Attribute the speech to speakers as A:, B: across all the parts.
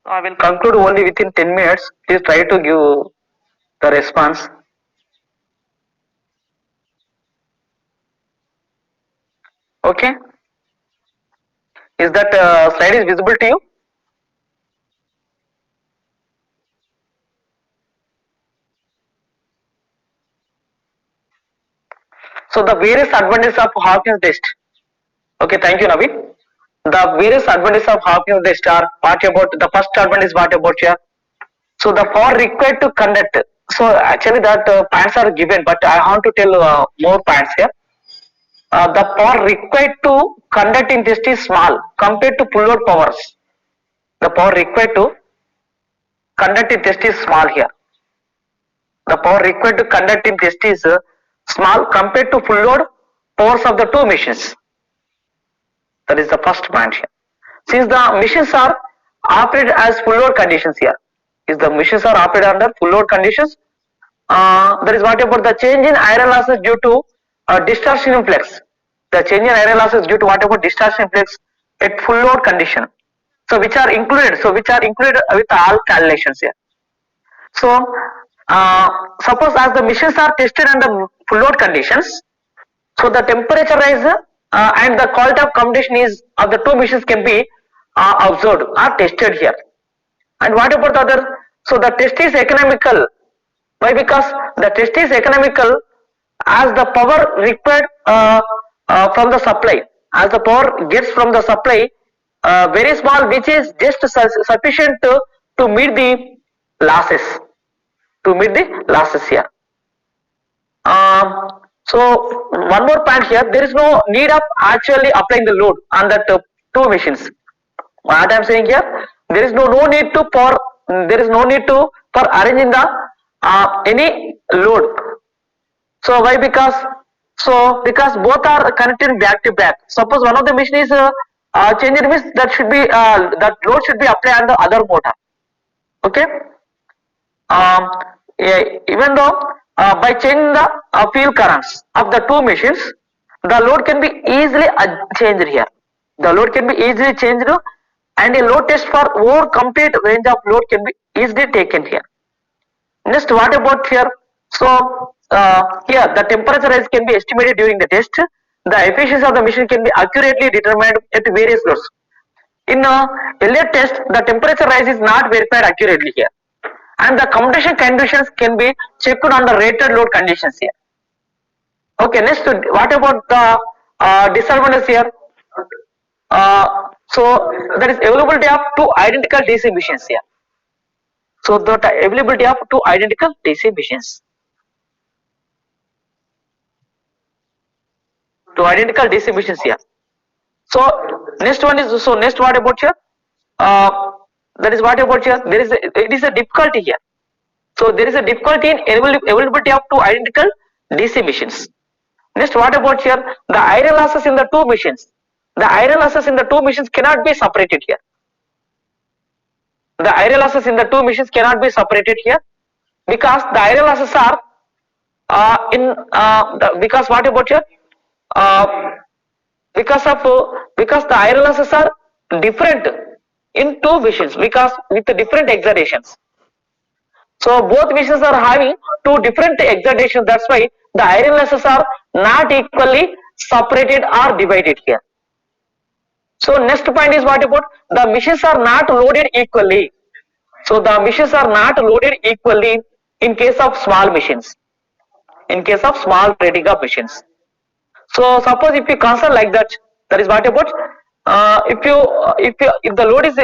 A: I will conclude only within 10 minutes. Please try to give the response. Okay. Is that slide is visible to you? So the various advantages of Hawkins test. Okay, thank you, Naveen. The various advantages of Hawkins test are what about the first advantage? What about here? So the power required to conduct. So actually that points are given, but I want to tell more points here. The power required to conduct in test is small compared to full load powers. The power required to conduct in test is small here. The power required to conduct in test is small compared to full load powers of the two machines. That is the first point here. Since the machines are operated as full load conditions here, if the machines are operated under full load conditions, that is what about the change in iron losses due to distortion in flux. The change in iron losses due to what about distortion in flux at full load condition. So which are included. So which are included with all calculations here. So suppose as the machines are tested under full load conditions, so the temperature rise and the quality of computation is of the two machines can be observed or tested here. And what about the other? So the test is economical. Why? Because the test is economical as the power required from the supply. As the power gets from the supply, very small, which is just sufficient to meet the losses. To meet the losses here. So one more point here, there is no need of actually applying the load on that two machines. What I am saying here, there is no need to for arranging the any load. So why? Because both are connected back to back. Suppose one of the machine is changed, means that should be that load should be applied on the other motor. Okay. um, Even though by changing the field currents of the two machines, the load can be easily changed here. The load can be easily changed, and a load test for more complete range of load can be easily taken here. Next, what about here? So here the temperature rise can be estimated during the test. The efficiency of the machine can be accurately determined at various loads. In a earlier test, the temperature rise is not verified accurately here, and the computation conditions can be checked on the rated load conditions here. Okay, next, what about the disadvantages here? So there is availability of two identical DC machines here. So the availability of two identical DC machines. Two identical DC machines here. So next one is, so next what about here? That is what about here? It is a difficulty here. So there is a difficulty in availability of two identical DC machines. Next, what about here? The iron losses in the two machines. The iron losses in the two machines cannot be separated here. The iron losses in the two machines cannot be separated here, because the iron losses are because what about here? Uh, because the iron losses are different in two machines, because with the different exertions. So both machines are having two different exertions. That's why the iron losses are not equally separated or divided here. So next point is what about the machines are not loaded equally. So the machines are not loaded equally in case of small machines. In case of small rating of machines. So suppose if you consider like that, that is what about if the load is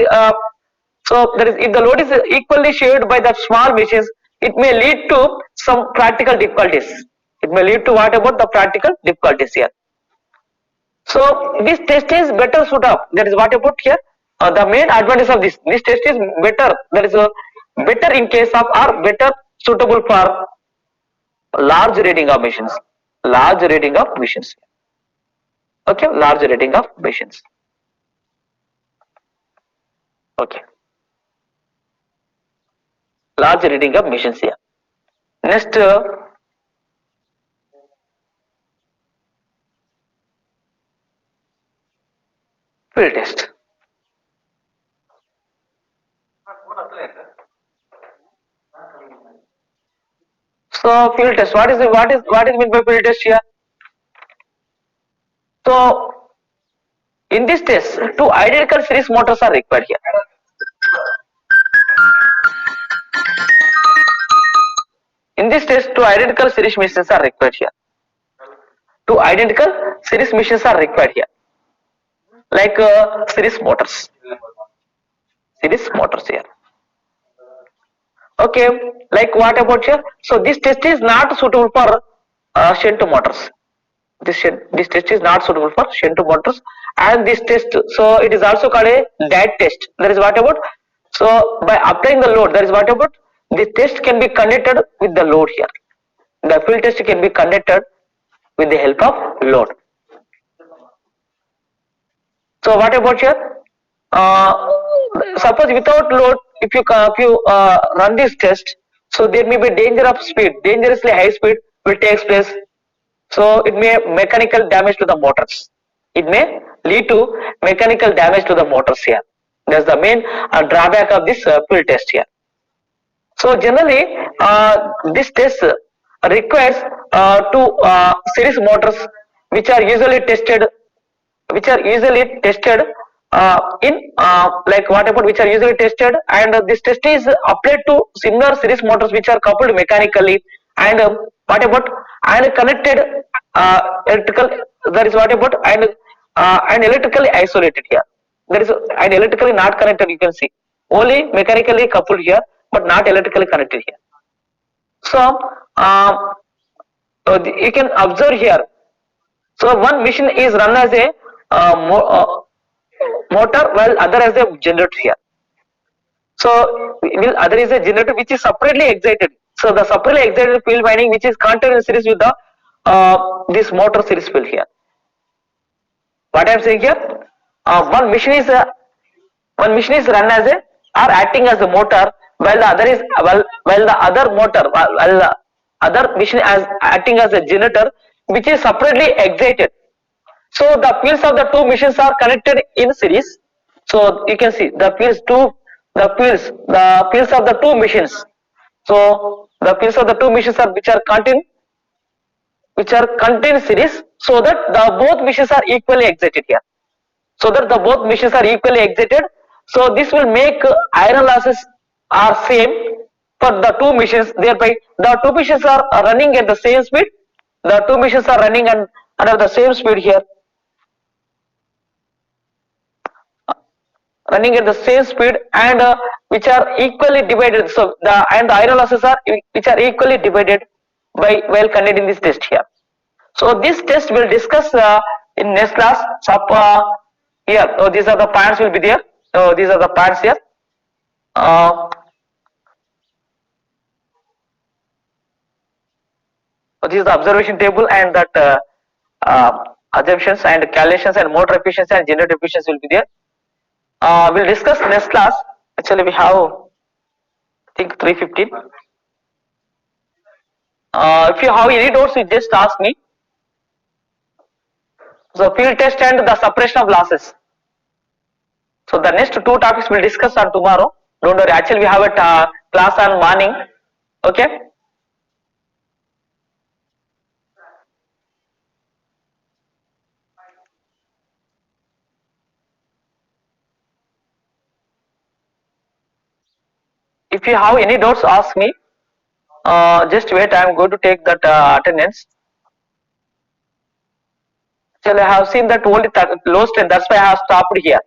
A: so that is, if the load is equally shared by the small machines, it may lead to some practical difficulties. It may lead to what about the practical difficulties here. So this test is better suit of, that is what about here. The main advantage of this test is better. That is better in case of, or better suitable for large rating of machines. Large rating of machines. Okay, large rating of machines. Okay. Large rating of machines here. Next, field test. field test. What is meant by field test here? So in this test, two identical series motors are required here. In this test, two identical series machines are required here. Two identical series machines are required here, like series motors. Series motors here. Okay, like what about here? So this test is not suitable for shunt motors. This test is not suitable for shunt motors, and this test, so it is also called a dead test. That is what about? So by applying the load, that is what about? The test can be conducted with the load here. The field test can be conducted with the help of load. So what about here? Suppose without load, if you run this test, so there may be danger of speed, dangerously high speed will take place. So it may mechanical damage to the motors. It may lead to mechanical damage to the motors here. That's the main drawback of this field test here. So generally, this test requires two series motors, which are usually tested in like what about which are usually tested, and this test is applied to similar series motors which are coupled mechanically, and what about and connected electrical, that is what about, and electrically isolated here, that is, and electrically not connected, you can see only mechanically coupled here but not electrically connected here. So you can observe here. So one machine is run as a motor while other as a generator here. So will other is a generator which is separately excited. So the separately excited field winding which is connected in series with the this motor series field here. What I am saying here, one machine is run as a or acting as a motor while the other is while the other motor while the other machine as acting as a generator which is separately excited. So the fields of the two machines are connected in series. So you can see the fields of the two machines. So the fields of the two machines are which are contained series, so that the both machines are equally excited here. So that the both machines are equally excited. So this will make iron losses are same for the two machines. Thereby the two machines are running at the same speed. The two machines are running under the same speed here. Running at the same speed, and which are equally divided. So the iron losses are which are equally divided by while conducting this test here. So this test will discuss in next class. Here, so these are the points will be there. So these are the points here. So this is the observation table, and that assumptions and calculations and motor efficiency and generator efficiency will be there. We'll discuss next class. Actually, we have, I think, 3:15. If you have any doubts, you just ask me. So field test and the suppression of losses. So the next two topics we'll discuss on tomorrow. Don't worry. Actually, we have a class on morning. Okay. If you have any doubts, ask me. Just wait. I am going to take that attendance. Actually, I have seen that only low strength. That's why I have stopped here.